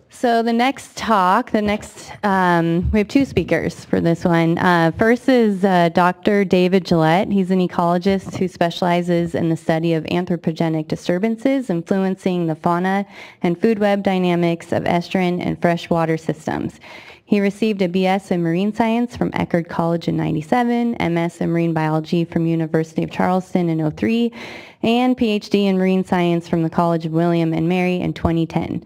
So the next talk, we have two speakers for this one. First is Dr. David Gillett. He's an ecologist who specializes in the study of anthropogenic disturbances influencing the fauna and food web dynamics of estuarine and freshwater systems. He received a BS in Marine Science from Eckerd College in '97, MS in Marine Biology from University of Charleston in '03, and PhD in Marine Science from the College of William and Mary in 2010.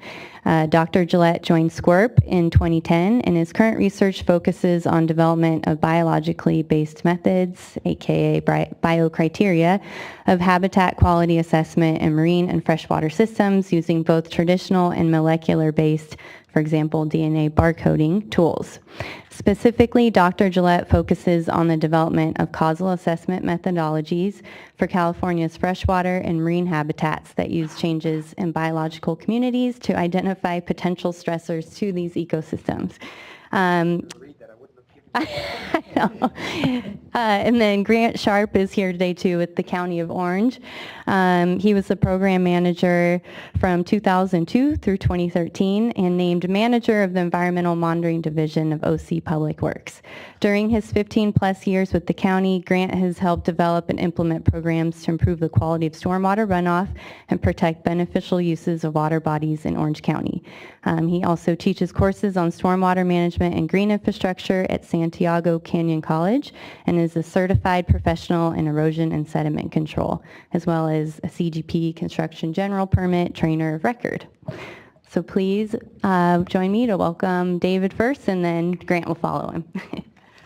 Dr. Gillett joined SWRCB in 2010, and his current research focuses on development of biologically based methods, aka biocriteria, of habitat quality assessment in marine and freshwater systems using both traditional and molecular-based, for example, DNA barcoding tools. Specifically, Dr. Gillett focuses on the development of causal assessment methodologies for California's freshwater and marine habitats that use changes in biological communities to identify potential stressors to these ecosystems. I know. And then Grant Sharp is here today too with the County of Orange. He was the program manager from 2002 through 2013 and named manager of the Environmental Monitoring Division of OC Public Works. During his 15 plus years with the county, Grant has helped develop and implement programs to improve the quality of stormwater runoff and protect beneficial uses of water bodies in Orange County. He also teaches courses on stormwater management and green infrastructure at Santiago Canyon College and is a certified professional in erosion and sediment control, as well as a CGP construction general permit trainer of record. So please join me to welcome David first, and then Grant will follow him.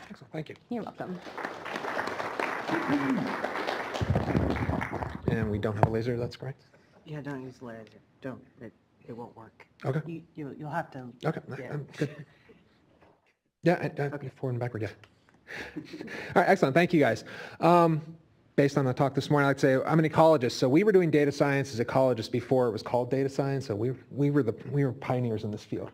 Excellent, thank you. You're welcome. And we don't have a laser, that's correct? Yeah, don't use laser. Don't. It won't work. Okay. You'll have to. Okay, Yeah. I'm good. Yeah, okay. Forward and backward, yeah. All right, excellent. Thank you, guys. Based on the talk this morning, I'd say I'm an ecologist. So we were doing data science as ecologists before it was called data science. So we were pioneers in this field.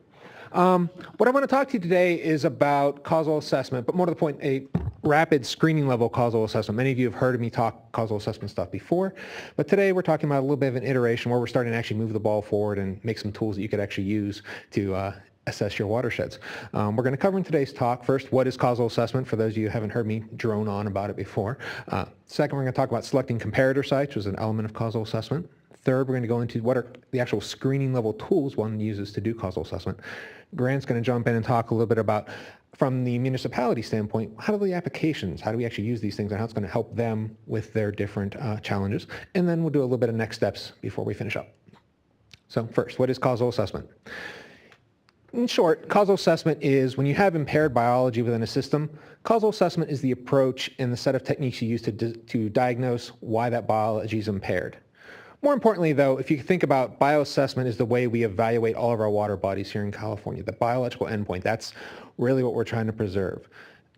What I want to talk to you today is about causal assessment, but more to the point, a rapid screening level causal assessment. Many of you have heard me talk causal assessment stuff before, but today we're talking about a little bit of an iteration where we're starting to actually move the ball forward and make some tools that you could actually use to assess your watersheds. We're going to cover in today's talk, first, what is causal assessment, for those of you who haven't heard me drone on about it before. Second, we're going to talk about selecting comparator sites, which is an element of causal assessment. Third, we're going to go into what are the actual screening level tools one uses to do causal assessment. Grant's going to jump in and talk a little bit about, from the municipality standpoint, how do the applications, how do we actually use these things, and how it's going to help them with their different challenges. And then we'll do a little bit of next steps before we finish up. So first, what is causal assessment? In short, causal assessment is when you have impaired biology within a system, causal assessment is the approach and the set of techniques you use to diagnose why that biology is impaired. More importantly, though, if you think about bioassessment is the way we evaluate all of our water bodies here in California, the biological endpoint, that's really what we're trying to preserve.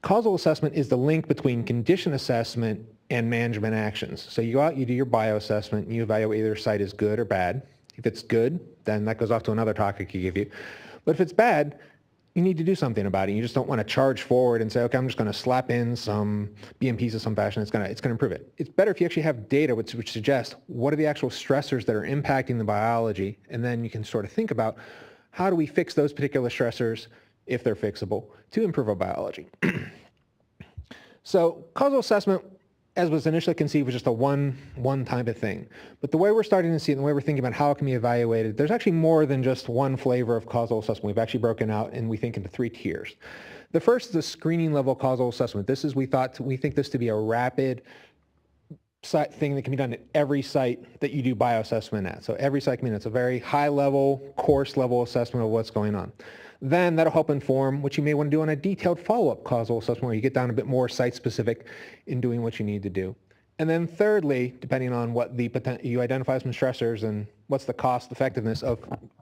Causal assessment is the link between condition assessment and management actions. So you go out, you do your bioassessment, and you evaluate whether your site is good or bad. If it's good, then that goes off to another talk I could give you. But if it's bad, you need to do something about it. You just don't want to charge forward and say, okay, I'm just going to slap in some BMPs of some fashion. It's going to improve it. It's better if you actually have data which suggests what are the actual stressors that are impacting the biology, and then you can sort of think about how do we fix those particular stressors, if they're fixable, to improve our biology. So causal assessment, as was initially conceived, was just a one type of thing. But the way we're starting to see it, and the way we're thinking about how it can be evaluated, there's actually more than just one flavor of causal assessment. We've actually broken out, and we think, into 3 tiers. The first is the screening level causal assessment. This is, we think this to be a rapid thing that can be done at every site that you do bioassessment at. So every site, it's a very high level, course level assessment of what's going on. Then that'll help inform what you may want to do on a detailed follow-up causal assessment where you get down a bit more site-specific in doing what you need to do. And then thirdly, depending on what you identify some stressors and what's the cost effectiveness of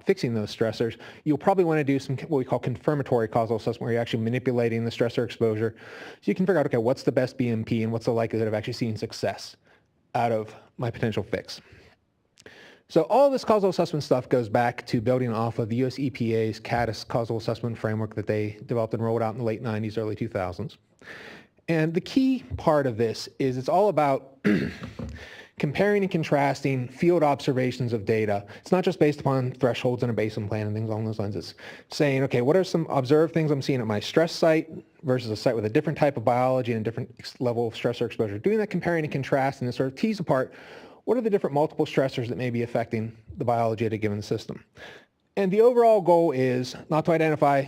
fixing those stressors, you'll probably want to do some what we call confirmatory causal assessment where you're actually manipulating the stressor exposure. So you can figure out, okay, what's the best BMP and what's the likelihood of actually seeing success out of my potential fix. So all this causal assessment stuff goes back to building off of the US EPA's CADIS causal assessment framework that they developed and rolled out in the late 90s, early 2000s. And the key part of this is it's all about comparing and contrasting field observations of data. It's not just based upon thresholds in a basin plan and things along those lines. It's saying, okay, what are some observed things I'm seeing at my stress site versus a site with a different type of biology and a different level of stressor exposure. Doing that comparing and contrasting to sort of tease apart what are the different multiple stressors that may be affecting the biology at a given system. And the overall goal is not to identify,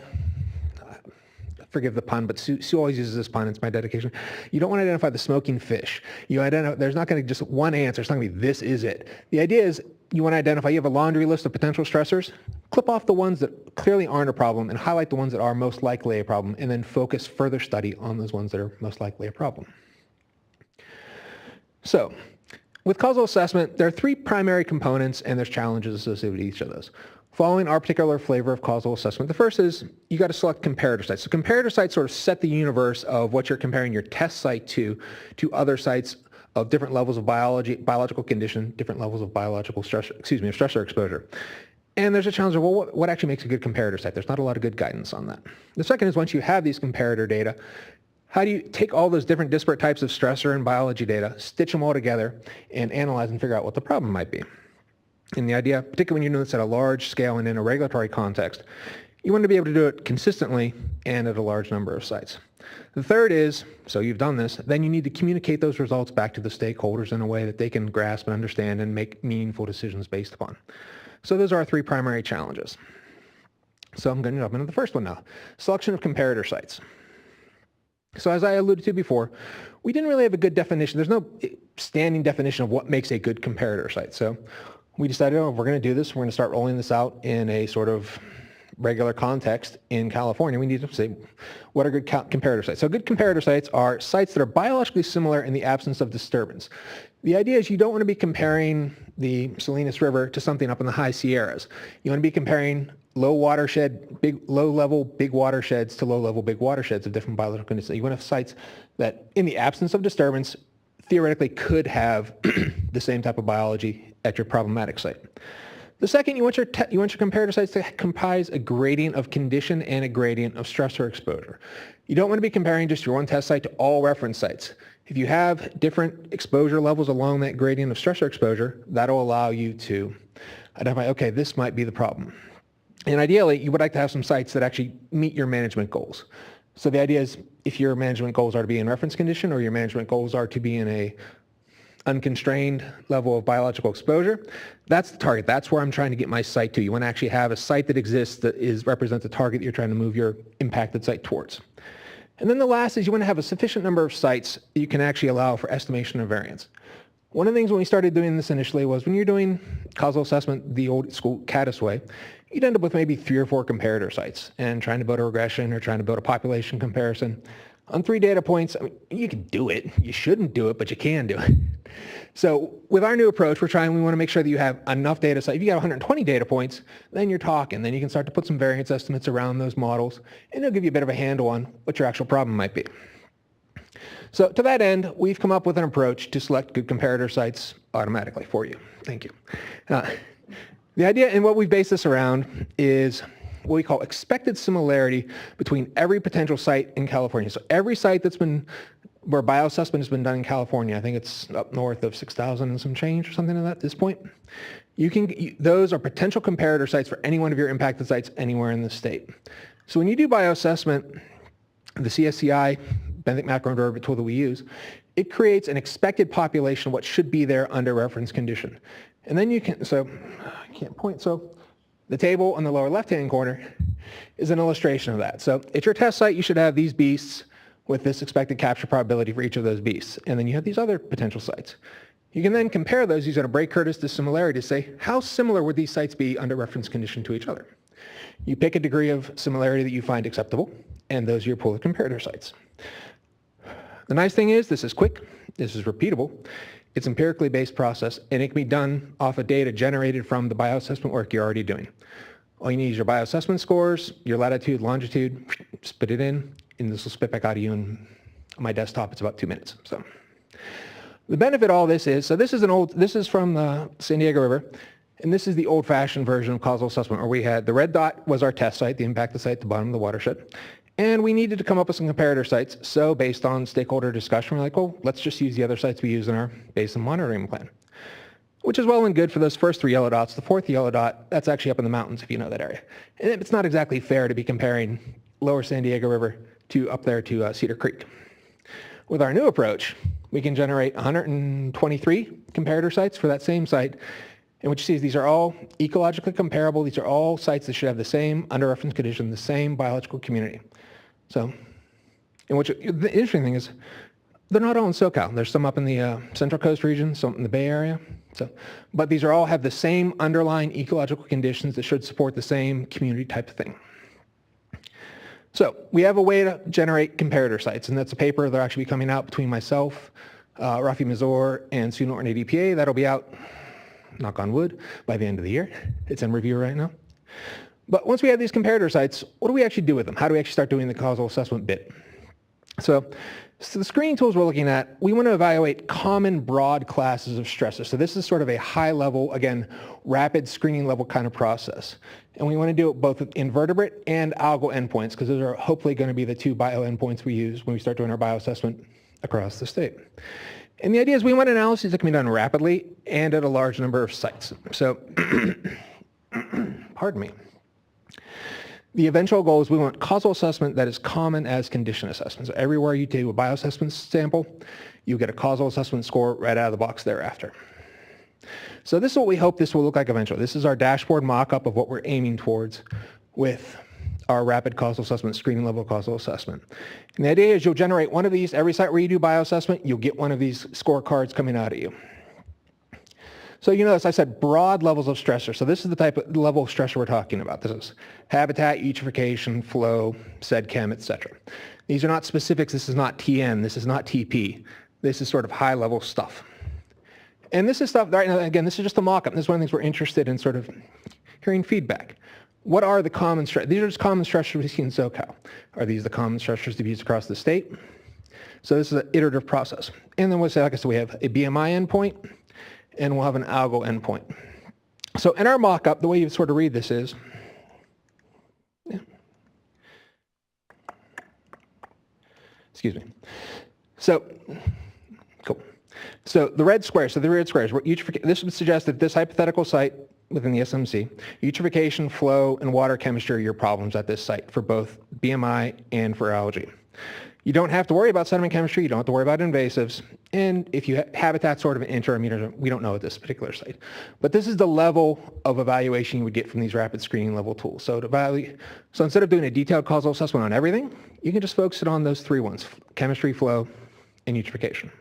forgive the pun, but Sue always uses this pun, it's my dedication. You don't want to identify the smoking fish. There's not going to be just one answer. It's not going to be, this is it. The idea is you want to identify, you have a laundry list of potential stressors, clip off the ones that clearly aren't a problem and highlight the ones that are most likely a problem, and then focus further study on those ones that are most likely a problem. So, with causal assessment, there are three primary components and there's challenges associated with each of those. Following our particular flavor of causal assessment, the first is you got to select comparator sites. So comparator sites sort of set the universe of what you're comparing your test site to other sites of different levels of biological condition, different levels of biological stressor exposure. And there's a challenge of, well, what actually makes a good comparator site? There's not a lot of good guidance on that. The second is once you have these comparator data, how do you take all those different disparate types of stressor and biology data, stitch them all together, and analyze and figure out what the problem might be? And the idea, particularly when you're doing this at a large scale and in a regulatory context, you want to be able to do it consistently and at a large number of sites. The third is, so you've done this, then you need to communicate those results back to the stakeholders in a way that they can grasp and understand and make meaningful decisions based upon. So those are our three primary challenges. So I'm going to jump into the first one now, selection of comparator sites. So as I alluded to before, we didn't really have a good definition. There's no standing definition of what makes a good comparator site. So we decided, if we're going to do this, we're going to start rolling this out in a sort of regular context in California. We need to say, what are good comparator sites? So good comparator sites are sites that are biologically similar in the absence of disturbance. The idea is you don't want to be comparing the Salinas River to something up in the high Sierras. You want to be comparing low watersheds to low-level big watersheds of different biological conditions. You want to have sites that, in the absence of disturbance, theoretically could have the same type of biology at your problematic site. The second, you want your comparator sites to comprise a gradient of condition and a gradient of stressor exposure. You don't want to be comparing just your one test site to all reference sites. If you have different exposure levels along that gradient of stressor exposure, that'll allow you to identify, okay, this might be the problem. And ideally, you would like to have some sites that actually meet your management goals. So the idea is if your management goals are to be in reference condition or your management goals are to be in a unconstrained level of biological exposure, that's the target. That's where I'm trying to get my site to. You want to actually have a site that exists that represents the target that you're trying to move your impacted site towards. And then the last is you want to have a sufficient number of sites that you can actually allow for estimation of variance. One of the things when we started doing this initially was when you're doing causal assessment the old school Caddis way, you'd end up with maybe 3 or 4 comparator sites and trying to build a regression or trying to build a population comparison. On 3 data points, I mean, you can do it. You shouldn't do it, but you can do it. So with our new approach, we want to make sure that you have enough data sites. If you got 120 data points, then you're talking. Then you can start to put some variance estimates around those models, and it'll give you a bit of a handle on what your actual problem might be. So to that end, we've come up with an approach to select good comparator sites automatically for you. Thank you. The idea and what we base this around is what we call expected similarity between every potential site in California. So every site where bioassessment has been done in California, I think it's up north of 6,000 and some change or something like that at this point. Those are potential comparator sites for any one of your impacted sites anywhere in the state. So when you do bioassessment, the CSCI, benthic macroinvertebrate tool that we use, it creates an expected population of what should be there under reference condition. And then you can, so I can't point, so the table on the lower left-hand corner is an illustration of that. So at your test site, you should have these beasts with this expected capture probability for each of those beasts. And then you have these other potential sites. You can then compare those using a Bray-Curtis dissimilarity to say, how similar would these sites be under reference condition to each other? You pick a degree of similarity that you find acceptable, and those are your pool of comparator sites. The nice thing is this is quick, this is repeatable, it's empirically based process, and it can be done off of data generated from the bioassessment work you're already doing. All you need is your bioassessment scores, your latitude, longitude, spit it in, and this will spit back out of you, and on my desktop it's about 2 minutes. So the benefit of all this is, so this is from the San Diego River, and this is the old-fashioned version of causal assessment, where we had the red dot was our test site, the impacted site at the bottom of the watershed. And we needed to come up with some comparator sites. So based on stakeholder discussion, we're like, well, let's just use the other sites we use in our basin monitoring plan. which is well and good for those first 3 yellow dots. The 4th yellow dot, that's actually up in the mountains if you know that area. And it's not exactly fair to be comparing lower San Diego River to up there to Cedar Creek. With our new approach, we can generate 123 comparator sites for that same site. And what you see is these are all ecologically comparable. These are all sites that should have the same under-reference condition, the same biological community. So, and the interesting thing is, they're not all in SoCal. There's some up in the Central Coast region, some in the Bay Area. So, but these are all have the same underlying ecological conditions that should support the same community type of thing. So we have a way to generate comparator sites, and that's a paper that'll actually be coming out between myself, Rafi Mazur, and Sue Norton at EPA. That'll be out, knock on wood, by the end of the year. It's in review right now. But once we have these comparator sites, what do we actually do with them? How do we actually start doing the causal assessment bit? So the screening tools we're looking at, we want to evaluate common broad classes of stressors. So this is sort of a high level, again, rapid screening level kind of process. And we want to do it both with invertebrate and algal endpoints, because those are hopefully going to be the 2 bio endpoints we use when we start doing our bioassessment across the state. And the idea is we want analyses that can be done rapidly and at a large number of sites. So, pardon me. The eventual goal is we want causal assessment that is common as condition assessment. So everywhere you do a bioassessment sample, you get a causal assessment score right out of the box thereafter. So this is what we hope this will look like eventually. This is our dashboard mock-up of what we're aiming towards with our rapid causal assessment, screening level causal assessment. And the idea is you'll generate one of these. Every site where you do bioassessment, you'll get one of these scorecards coming out at you. So you notice I said broad levels of stressor. So this is the type of level of stressor we're talking about. This is habitat, eutrophication, flow, sedchem, etc. These are not specifics. This is not TN. This is not TP. This is sort of high level stuff. And this is stuff, right now, again, this is just a mock-up. This is one of the things we're interested in sort of hearing feedback. What are the common stressors? These are just common stressors we see in SoCal. Are these the common stressors to be used across the state? So this is an iterative process. And then we'll say, like I said, we have a BMI endpoint, and we'll have an algal endpoint. So in our mock-up, the way you sort of read this is, excuse me. So, cool. So the red squares, this would suggest that this hypothetical site within the SMC, eutrophication, flow, and water chemistry are your problems at this site for both BMI and for algae. You don't have to worry about sediment chemistry. You don't have to worry about invasives. And if you habitat sort of an intermediate, we don't know at this particular site. But this is the level of evaluation you would get from these rapid screening level tools. So instead of doing a detailed causal assessment on everything, you can just focus it on those 3 ones, chemistry, flow, and eutrophication.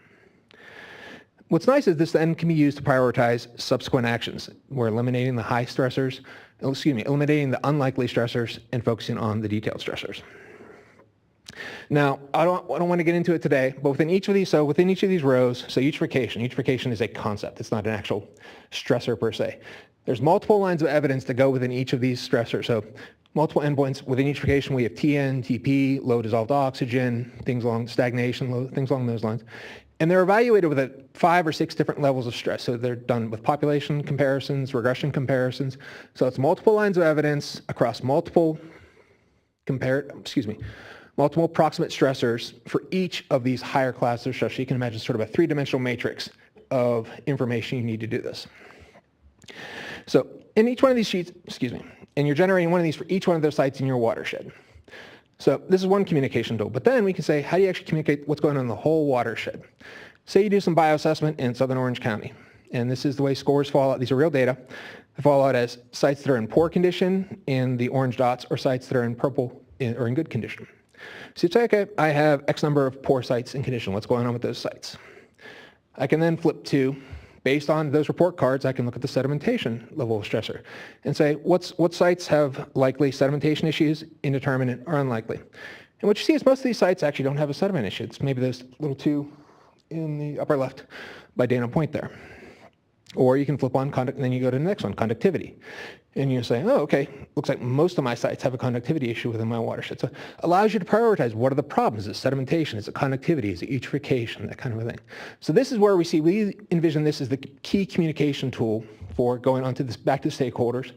What's nice is this then can be used to prioritize subsequent actions. We're eliminating the high stressors, eliminating the unlikely stressors and focusing on the detailed stressors. Now, I don't want to get into it today, but within each of these rows, so eutrophication is a concept. It's not an actual stressor per se. There's multiple lines of evidence that go within each of these stressors. So multiple endpoints within eutrophication, we have TN, TP, low dissolved oxygen, things along stagnation, things along those lines. And they're evaluated with 5 or 6 different levels of stress. So they're done with population comparisons, regression comparisons. So it's multiple lines of evidence across multiple proximate stressors for each of these higher classes of stress. So you can imagine sort of a 3-dimensional matrix of information you need to do this. So in each one of these sheets, and you're generating one of these for each one of those sites in your watershed. So this is one communication tool, but then we can say, how do you actually communicate what's going on in the whole watershed? Say you do some bioassessment in Southern Orange County, and this is the way scores fall out. These are real data. They fall out as sites that are in poor condition in the orange dots, or sites that are in purple or in good condition. So you say, okay, I have X number of poor sites in condition. What's going on with those sites? I can then flip to, based on those report cards, I can look at the sedimentation level of stressor and say, what sites have likely sedimentation issues, indeterminate, or unlikely? And what you see is most of these sites actually don't have a sediment issue. It's maybe those little 2 in the upper left by Dana Point there. Or you can flip on conduct, and then you go to the next one, conductivity. And you say, oh, okay, looks like most of my sites have a conductivity issue within my watershed. So it allows you to prioritize what are the problems. Is it sedimentation? Is it conductivity? Is it eutrophication? That kind of a thing. So this is where we envision this as the key communication tool for going on to this, back to stakeholders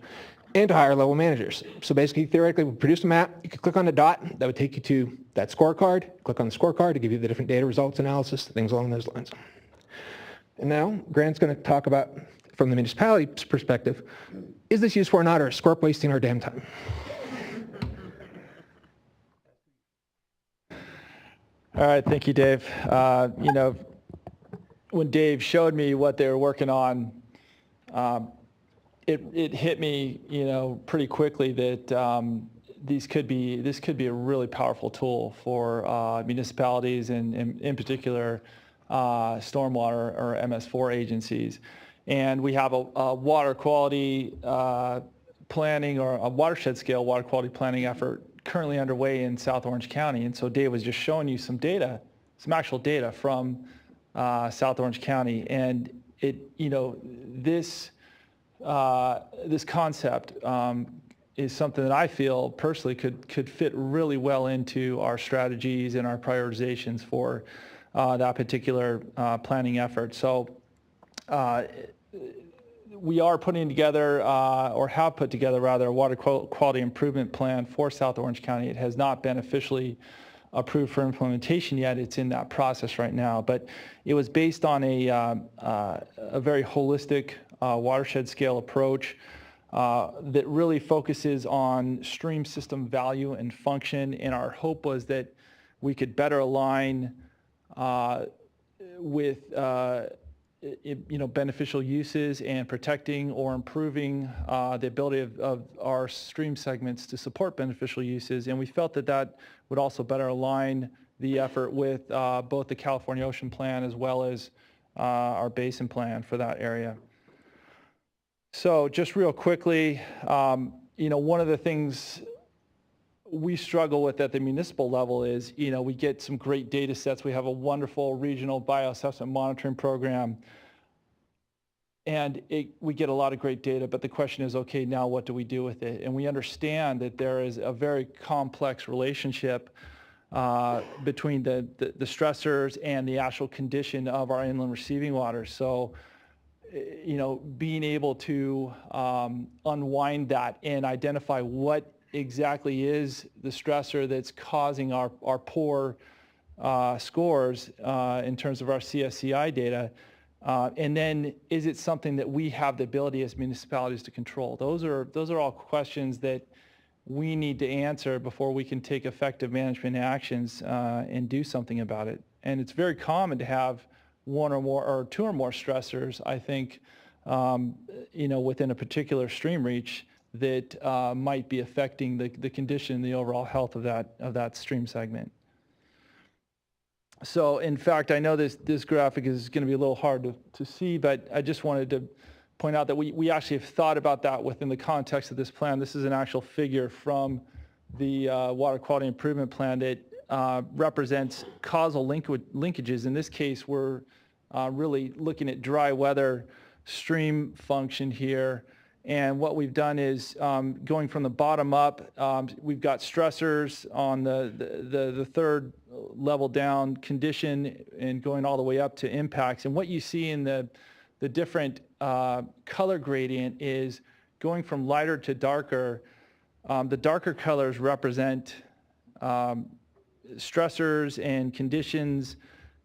and to higher level managers. So basically, theoretically, we produce a map. You could click on the dot. That would take you to that scorecard. Click on the scorecard to give you the different data results analysis, things along those lines. And now Grant's going to talk about from the municipality's perspective, is this useful or not, or is SCWRP wasting our damn time? All right, thank you, Dave. When Dave showed me what they were working on, it hit me, pretty quickly that this could be a really powerful tool for municipalities and in particular stormwater or MS4 agencies. And we have a water quality planning or a watershed scale water quality planning effort currently underway in South Orange County. And so Dave was just showing you some data, some actual data from South Orange County. And this concept is something that I feel personally could fit really well into our strategies and our prioritizations for that particular planning effort. So we are putting together, or have put together rather, a water quality improvement plan for South Orange County. It has not been officially approved for implementation yet. It's in that process right now. But it was based on a very holistic watershed scale approach that really focuses on stream system value and function. And our hope was that we could better align with beneficial uses and protecting or improving the ability of our stream segments to support beneficial uses. And we felt that would also better align the effort with both the California Ocean Plan as well as our basin plan for that area. So just real quickly, one of the things we struggle with at the municipal level is, we get some great data sets. We have a wonderful regional bioassessment monitoring program, and we get a lot of great data, but the question is, okay, now what do we do with it? And we understand that there is a very complex relationship between the stressors and the actual condition of our inland receiving water. So, being able to unwind that and identify what exactly is the stressor that's causing our poor scores in terms of our CSCI data, and then is it something that we have the ability as municipalities to control? Those are all questions that we need to answer before we can take effective management actions and do something about it. And it's very common to have one or more or two or more stressors, I think, within a particular stream reach that might be affecting the condition, the overall health of that stream segment. So in fact, I know this graphic is going to be a little hard to see, but I just wanted to point out that we actually have thought about that within the context of this plan. This is an actual figure from the water quality improvement plan that represents causal linkages. In this case, we're really looking at dry weather stream function here. And what we've done is going from the bottom up, we've got stressors on the third level down condition and going all the way up to impacts. And what you see in the different color gradient is going from lighter to darker. The darker colors represent stressors and conditions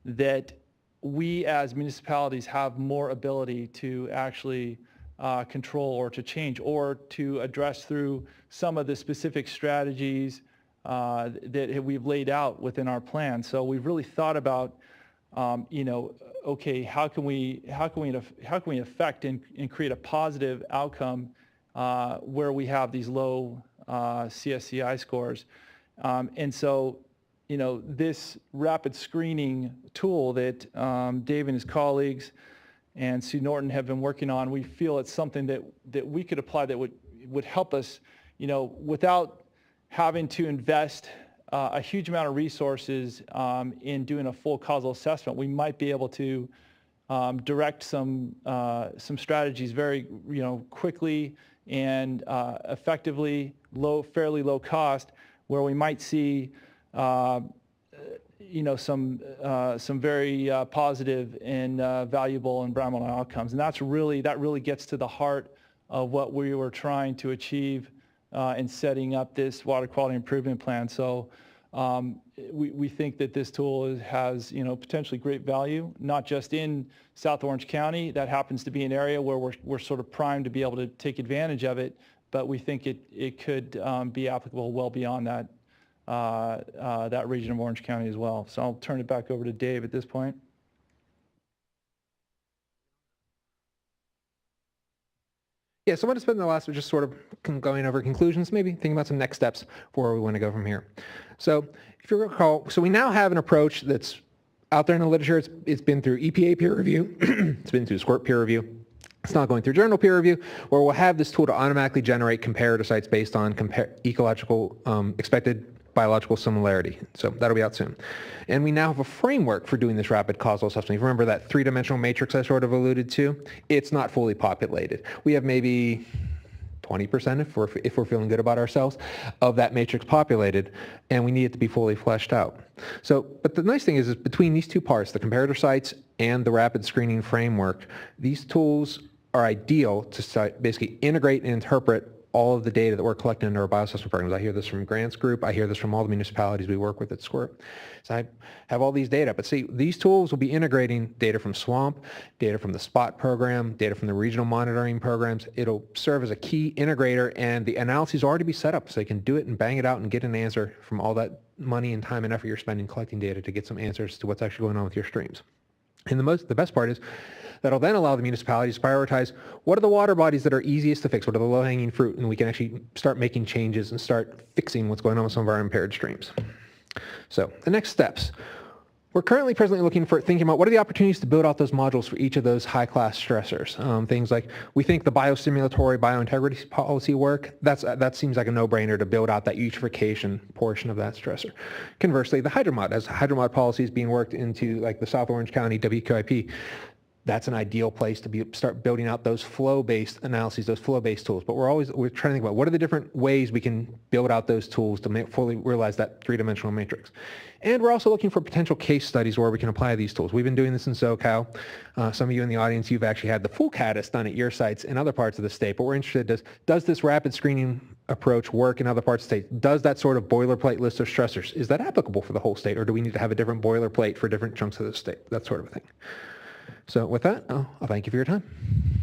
that we as municipalities have more ability to actually control or to change or to address through some of the specific strategies that we've laid out within our plan. So we've really thought about, okay, how can we affect and create a positive outcome where we have these low CSCI scores, and so this rapid screening tool that Dave and his colleagues and Sue Norton have been working on, we feel it's something that we could apply that would help us, without having to invest a huge amount of resources in doing a full causal assessment. We might be able to direct some strategies very quickly and effectively, fairly low cost, where we might see some very positive and valuable environmental outcomes. And that really gets to the heart of what we were trying to achieve in setting up this water quality improvement plan. So we think that this tool has, potentially great value, not just in South Orange County. That happens to be an area where we're sort of primed to be able to take advantage of it, but we think it could be applicable well beyond that, that region of Orange County as well. So I'll turn it back over to Dave at this point. Yeah, so I want to spend the last just sort of going over conclusions, maybe thinking about some next steps for where we want to go from here. So if you recall, so we now have an approach that's out there in the literature. It's been through EPA peer review. It's been through SWRCB peer review. It's not going through journal peer review, where we'll have this tool to automatically generate comparator sites based on ecological expected biological similarity. So that'll be out soon. And we now have a framework for doing this rapid causal assessment. If you remember that three-dimensional matrix I sort of alluded to, it's not fully populated. We have maybe 20%, if we're feeling good about ourselves, of that matrix populated, and we need it to be fully fleshed out. So, but the nice thing is between these two parts, the comparator sites and the rapid screening framework, these tools are ideal to basically integrate and interpret all of the data that we're collecting under our bioassessment programs. I hear this from Grants Group. I hear this from all the municipalities we work with at SWRCB. So I have all these data. But see, these tools will be integrating data from SWAMP, data from the SPOT program, data from the regional monitoring programs. It'll serve as a key integrator, and the analyses already be set up so you can do it and bang it out and get an answer from all that money and time and effort you're spending collecting data to get some answers to what's actually going on with your streams. And the best part is that'll then allow the municipalities to prioritize what are the water bodies that are easiest to fix, what are the low-hanging fruit, and we can actually start making changes and start fixing what's going on with some of our impaired streams. So the next steps. We're presently thinking about what are the opportunities to build out those modules for each of those high-class stressors. Things like we think the biostimulatory biointegrity policy work, that seems like a no-brainer to build out that eutrophication portion of that stressor. Conversely, the hydromod, as hydromod policy is being worked into like the South Orange County WQIP, that's an ideal place to start building out those flow-based analyses, those flow-based tools. But we're trying to think about what are the different ways we can build out those tools to fully realize that three-dimensional matrix. And we're also looking for potential case studies where we can apply these tools. We've been doing this in SoCal. Some of you in the audience, you've actually had the full CADIS done at your sites in other parts of the state. But we're interested, does this rapid screening approach work in other parts of the state? Does that sort of boilerplate list of stressors, is that applicable for the whole state? Or do we need to have a different boilerplate for different chunks of the state? That sort of a thing. So with that, I'll thank you for your time.